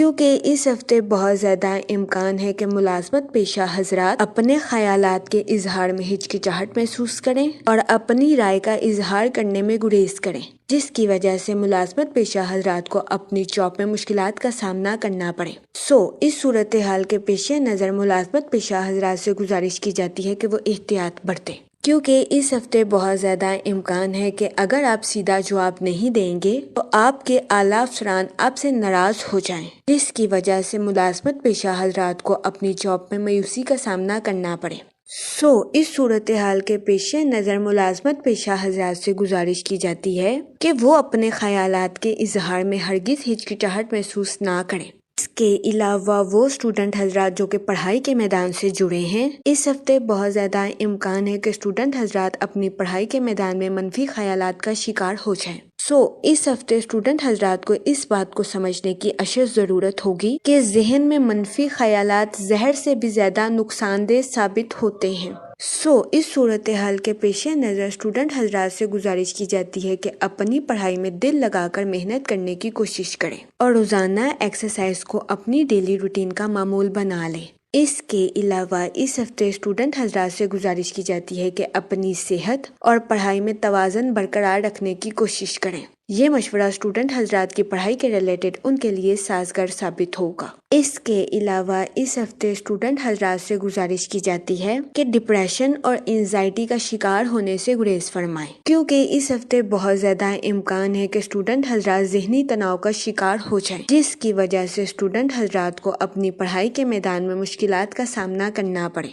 کیونکہ اس ہفتے بہت زیادہ امکان ہے کہ ملازمت پیشہ حضرات اپنے خیالات کے اظہار میں ہچکچاہٹ محسوس کریں اور اپنی رائے کا اظہار کرنے میں گریز کریں، جس کی وجہ سے ملازمت پیشہ حضرات کو اپنی جاب میں مشکلات کا سامنا کرنا پڑے۔ اس صورتحال کے پیش نظر ملازمت پیشہ حضرات سے گزارش کی جاتی ہے کہ وہ احتیاط برتیں، کیونکہ اس ہفتے بہت زیادہ امکان ہے کہ اگر آپ سیدھا جواب نہیں دیں گے تو آپ کے اعلیٰ افسران آپ سے ناراض ہو جائیں، جس کی وجہ سے ملازمت پیشہ حضرات کو اپنی جاب میں مایوسی کا سامنا کرنا پڑے۔ اس صورتحال کے پیش نظر ملازمت پیشہ حضرات سے گزارش کی جاتی ہے کہ وہ اپنے خیالات کے اظہار میں ہرگز ہچکچاہٹ محسوس نہ کریں۔ اس کے علاوہ وہ اسٹوڈنٹ حضرات جو کہ پڑھائی کے میدان سے جڑے ہیں، اس ہفتے بہت زیادہ امکان ہے کہ اسٹوڈنٹ حضرات اپنی پڑھائی کے میدان میں منفی خیالات کا شکار ہو جائیں۔ اس ہفتے اسٹوڈنٹ حضرات کو اس بات کو سمجھنے کی اشد ضرورت ہوگی کہ ذہن میں منفی خیالات زہر سے بھی زیادہ نقصان دہ ثابت ہوتے ہیں۔ اس صورتحال کے پیش نظر اسٹوڈنٹ حضرات سے گزارش کی جاتی ہے کہ اپنی پڑھائی میں دل لگا کر محنت کرنے کی کوشش کریں اور روزانہ ایکسرسائز کو اپنی ڈیلی روٹین کا معمول بنا لیں۔ اس کے علاوہ اس ہفتے اسٹوڈنٹ حضرات سے گزارش کی جاتی ہے کہ اپنی صحت اور پڑھائی میں توازن برقرار رکھنے کی کوشش کریں۔ یہ مشورہ اسٹوڈنٹ حضرات کی پڑھائی کے ریلیٹڈ ان کے لیے سازگار ثابت ہوگا۔ اس کے علاوہ اس ہفتے اسٹوڈنٹ حضرات سے گزارش کی جاتی ہے کہ ڈپریشن اور انزائٹی کا شکار ہونے سے گریز فرمائیں، کیونکہ اس ہفتے بہت زیادہ امکان ہے کہ اسٹوڈنٹ حضرات ذہنی تناؤ کا شکار ہو جائیں، جس کی وجہ سے اسٹوڈنٹ حضرات کو اپنی پڑھائی کے میدان میں مشکلات کا سامنا کرنا پڑے۔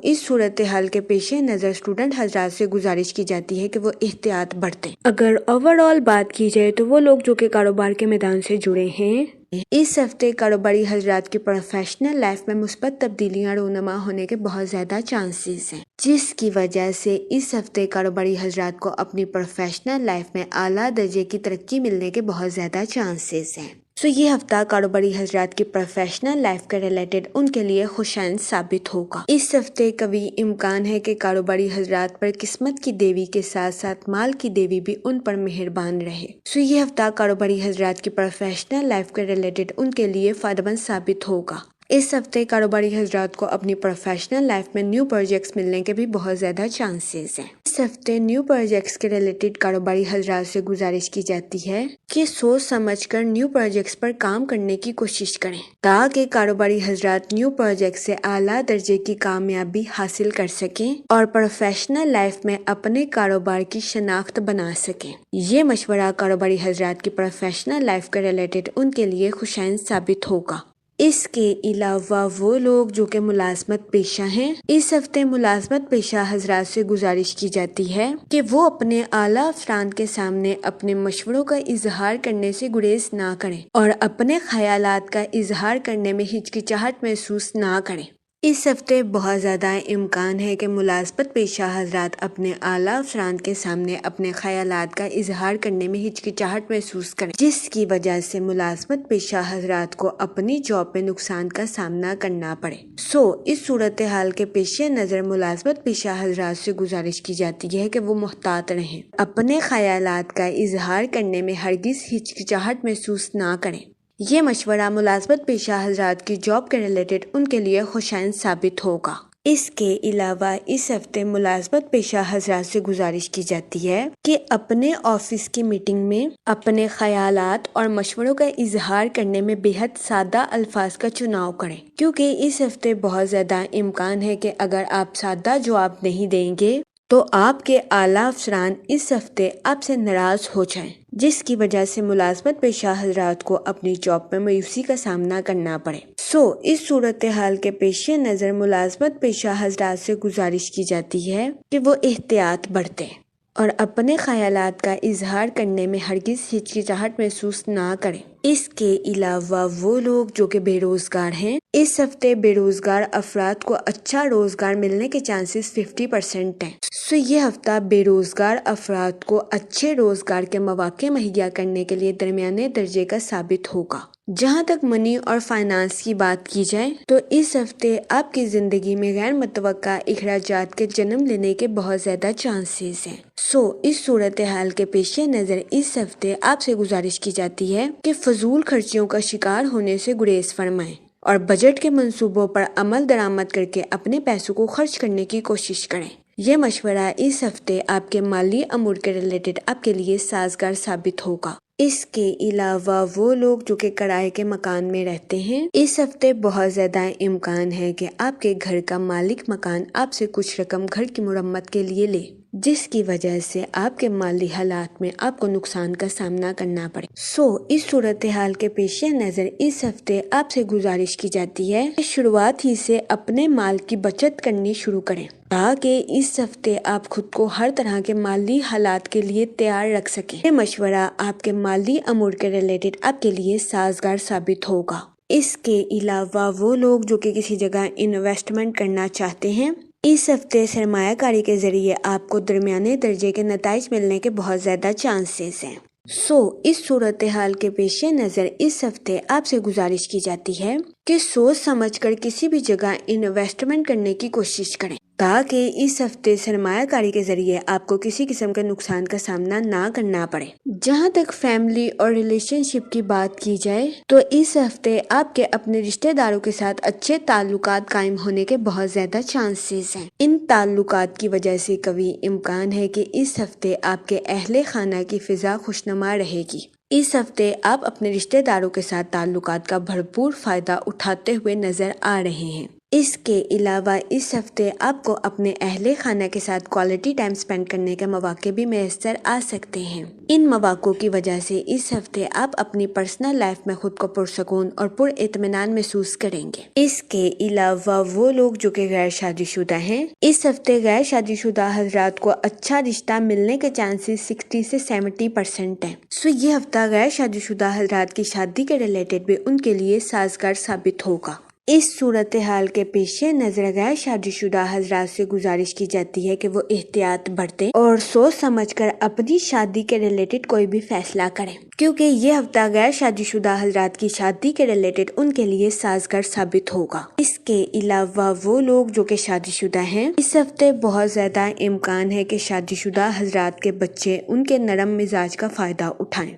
اس صورتحال کے پیش نظر اسٹوڈنٹ حضرات سے گزارش کی جاتی ہے کہ وہ احتیاط برتیں۔ اگر اوور آل بات کی جائے تو وہ لوگ جو کہ کاروبار کے میدان سے جڑے ہیں، اس ہفتے کاروباری حضرات کی پروفیشنل لائف میں مثبت تبدیلیاں رونما ہونے کے بہت زیادہ چانسز ہیں، جس کی وجہ سے اس ہفتے کاروباری حضرات کو اپنی پروفیشنل لائف میں اعلیٰ درجے کی ترقی ملنے کے بہت زیادہ چانسز ہیں۔ یہ ہفتہ کاروباری حضرات کی پروفیشنل لائف کے ریلیٹڈ ان کے لیے خوشائند ثابت ہوگا۔ اس ہفتے کبھی امکان ہے کہ کاروباری حضرات پر قسمت کی دیوی کے ساتھ ساتھ مال کی دیوی بھی ان پر مہربان رہے۔ یہ ہفتہ کاروباری حضرات کی پروفیشنل لائف کے ریلیٹڈ ان کے لیے فائدہ مند ثابت ہوگا۔ اس ہفتے کاروباری حضرات کو اپنی پروفیشنل لائف میں نیو پروجیکٹس ملنے کے بھی بہت زیادہ چانسز ہیں۔ اس ہفتے نیو پروجیکٹس کے ریلیٹڈ کاروباری حضرات سے گزارش کی جاتی ہے کہ سوچ سمجھ کر نیو پروجیکٹس پر کام کرنے کی کوشش کریں، تاکہ کاروباری حضرات نیو پروجیکٹ سے اعلیٰ درجے کی کامیابی حاصل کر سکیں اور پروفیشنل لائف میں اپنے کاروبار کی شناخت بنا سکیں۔ یہ مشورہ کاروباری حضرات کی پروفیشنل لائف کے ریلیٹڈ ان کے لیے خوشائند ثابت ہوگا۔ اس کے علاوہ وہ لوگ جو کہ ملازمت پیشہ ہیں، اس ہفتے ملازمت پیشہ حضرات سے گزارش کی جاتی ہے کہ وہ اپنے اعلیٰ افسران کے سامنے اپنے مشوروں کا اظہار کرنے سے گریز نہ کریں اور اپنے خیالات کا اظہار کرنے میں ہچکچاہٹ محسوس نہ کریں۔ اس ہفتے بہت زیادہ امکان ہے کہ ملازمت پیشہ حضرات اپنے اعلیٰ افسران کے سامنے اپنے خیالات کا اظہار کرنے میں ہچکچاہٹ محسوس کریں، جس کی وجہ سے ملازمت پیشہ حضرات کو اپنی جاب میں نقصان کا سامنا کرنا پڑے۔ اس صورتحال کے پیش نظر ملازمت پیشہ حضرات سے گزارش کی جاتی ہے کہ وہ محتاط رہیں، اپنے خیالات کا اظہار کرنے میں ہرگز ہچکچاہٹ محسوس نہ کریں۔ یہ مشورہ ملازمت پیشہ حضرات کی جاب کے ریلیٹڈ ان کے لیے خوشائند ثابت ہوگا۔ اس کے علاوہ اس ہفتے ملازمت پیشہ حضرات سے گزارش کی جاتی ہے کہ اپنے آفس کی میٹنگ میں اپنے خیالات اور مشوروں کا اظہار کرنے میں بے حد سادہ الفاظ کا چناؤ کریں، کیونکہ اس ہفتے بہت زیادہ امکان ہے کہ اگر آپ سادہ جواب نہیں دیں گے تو آپ کے اعلیٰ افسران اس ہفتے آپ سے ناراض ہو جائیں، جس کی وجہ سے ملازمت پیشہ حضرات کو اپنی جاب میں مایوسی کا سامنا کرنا پڑے۔ اس صورتحال کے پیش نظر ملازمت پیشہ حضرات سے گزارش کی جاتی ہے کہ وہ احتیاط برتیں اور اپنے خیالات کا اظہار کرنے میں ہرگز ہچکچاہٹ محسوس نہ کریں۔ اس کے علاوہ وہ لوگ جو کہ بے روزگار ہیں، اس ہفتے بے روزگار افراد کو اچھا روزگار ملنے کے چانسز 50% ہیں۔ یہ ہفتہ بے روزگار افراد کو اچھے روزگار کے مواقع مہیا کرنے کے لیے درمیانے درجے کا ثابت ہوگا۔ جہاں تک منی اور فائنانس کی بات کی جائے تو اس ہفتے آپ کی زندگی میں غیر متوقع اخراجات کے جنم لینے کے بہت زیادہ چانسز ہیں۔ اس صورتحال کے پیش نظر اس ہفتے آپ سے گزارش کی جاتی ہے کہ فضول خرچیوں کا شکار ہونے سے گریز فرمائیں اور بجٹ کے منصوبوں پر عمل درآمد کر کے اپنے پیسوں کو خرچ کرنے کی کوشش کریں۔ یہ مشورہ اس ہفتے آپ کے مالی امور کے ریلیٹڈ آپ کے لیے سازگار ثابت ہوگا۔ اس کے علاوہ وہ لوگ جو کہ کرائے کے مکان میں رہتے ہیں، اس ہفتے بہت زیادہ امکان ہے کہ آپ کے گھر کا مالک مکان آپ سے کچھ رقم گھر کی مرمت کے لیے لے، جس کی وجہ سے آپ کے مالی حالات میں آپ کو نقصان کا سامنا کرنا پڑے۔ اس صورتحال کے پیش نظر اس ہفتے آپ سے گزارش کی جاتی ہے کہ شروعات ہی سے اپنے مال کی بچت کرنی شروع کریں تاکہ اس ہفتے آپ خود کو ہر طرح کے مالی حالات کے لیے تیار رکھ سکیں۔ یہ مشورہ آپ کے مالی امور کے ریلیٹڈ آپ کے لیے سازگار ثابت ہوگا۔ اس کے علاوہ وہ لوگ جو کہ کسی جگہ انویسٹمنٹ کرنا چاہتے ہیں، اس ہفتے سرمایہ کاری کے ذریعے آپ کو درمیانے درجے کے نتائج ملنے کے بہت زیادہ چانسز ہیں۔ اس صورتحال کے پیش نظر اس ہفتے آپ سے گزارش کی جاتی ہے کہ سوچ سمجھ کر کسی بھی جگہ انویسٹمنٹ کرنے کی کوشش کریں تاکہ اس ہفتے سرمایہ کاری کے ذریعے آپ کو کسی قسم کے نقصان کا سامنا نہ کرنا پڑے۔ جہاں تک فیملی اور ریلیشن شپ کی بات کی جائے تو اس ہفتے آپ کے اپنے رشتہ داروں کے ساتھ اچھے تعلقات قائم ہونے کے بہت زیادہ چانسز ہیں۔ ان تعلقات کی وجہ سے قوی امکان ہے کہ اس ہفتے آپ کے اہل خانہ کی فضا خوشنما رہے گی۔ اس ہفتے آپ اپنے رشتہ داروں کے ساتھ تعلقات کا بھرپور فائدہ اٹھاتے ہوئے نظر آ رہے ہیں۔ اس کے علاوہ اس ہفتے آپ کو اپنے اہل خانہ کے ساتھ کوالٹی ٹائم سپینڈ کرنے کے مواقع بھی میسر آ سکتے ہیں۔ ان مواقعوں کی وجہ سے اس ہفتے آپ اپنی پرسنل لائف میں خود کو پرسکون اور پر اطمینان محسوس کریں گے۔ اس کے علاوہ وہ لوگ جو کہ غیر شادی شدہ ہیں، اس ہفتے غیر شادی شدہ حضرات کو اچھا رشتہ ملنے کے چانسز 60 سے 70% ہیں۔ یہ ہفتہ غیر شادی شدہ حضرات کی شادی کے ریلیٹڈ بھی ان کے لیے سازگار ثابت ہوگا۔ اس صورتحال کے پیش نظر غیر شادی شدہ حضرات سے گزارش کی جاتی ہے کہ وہ احتیاط برتیں اور سوچ سمجھ کر اپنی شادی کے ریلیٹڈ کوئی بھی فیصلہ کریں، کیونکہ یہ ہفتہ غیر شادی شدہ حضرات کی شادی کے ریلیٹڈ ان کے لیے سازگار ثابت ہوگا۔ اس کے علاوہ وہ لوگ جو کہ شادی شدہ ہیں، اس ہفتے بہت زیادہ امکان ہے کہ شادی شدہ حضرات کے بچے ان کے نرم مزاج کا فائدہ اٹھائیں۔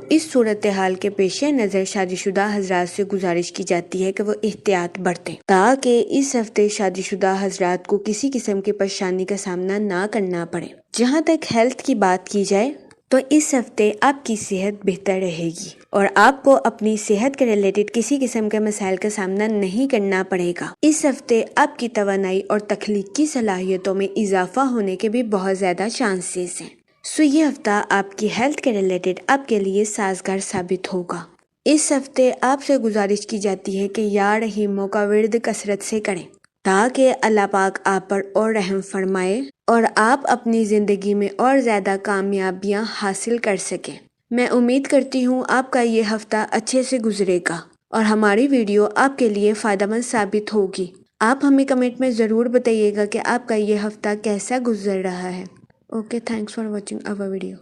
اس صورتحال کے پیش نظر شادی شدہ حضرات سے گزارش کی جاتی ہے کہ وہ احتیاط برتیں تاکہ اس ہفتے شادی شدہ حضرات کو کسی قسم کی پریشانی کا سامنا نہ کرنا پڑے۔ جہاں تک ہیلتھ کی بات کی جائے تو اس ہفتے آپ کی صحت بہتر رہے گی اور آپ کو اپنی صحت کے ریلیٹڈ کسی قسم کے مسائل کا سامنا نہیں کرنا پڑے گا۔ اس ہفتے آپ کی توانائی اور تخلیقی صلاحیتوں میں اضافہ ہونے کے بھی بہت زیادہ چانسز ہیں۔ یہ ہفتہ آپ کی ہیلتھ کے ریلیٹڈ آپ کے لیے سازگار ثابت ہوگا۔ اس ہفتے آپ سے گزارش کی جاتی ہے کہ یا رحیموں کا ورد کثرت سے کریں تاکہ اللہ پاک آپ پر اور رحم فرمائے اور آپ اپنی زندگی میں اور زیادہ کامیابیاں حاصل کر سکیں۔ میں امید کرتی ہوں آپ کا یہ ہفتہ اچھے سے گزرے گا اور ہماری ویڈیو آپ کے لیے فائدہ مند ثابت ہوگی۔ آپ ہمیں کمنٹ میں ضرور بتائیے گا کہ آپ کا یہ ہفتہ کیسا گزر رہا ہے۔ Okay, thanks for watching our video.